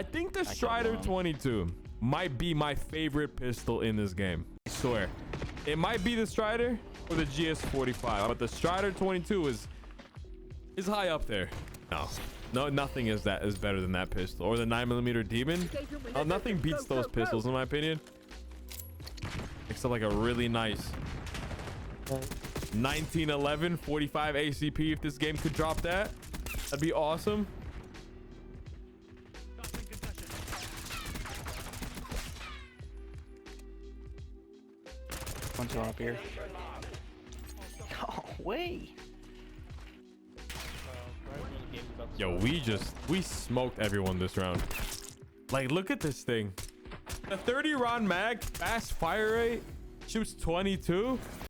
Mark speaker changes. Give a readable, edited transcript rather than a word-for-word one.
Speaker 1: I think the Strider 22 might be my favorite pistol in this game. I swear. It might be the Strider or the GS45, but the Strider 22 is high up there. No, nothing is better than that pistol or the 9mm Demon. Nothing beats those pistols in my opinion. Except like a really nice 1911 45 ACP. If this game could drop that, that'd be awesome.
Speaker 2: One's going up here. Oh, way.
Speaker 1: Yo, we smoked everyone this round. Like, look at this thing. The 30 round mag, fast fire rate, shoots 22.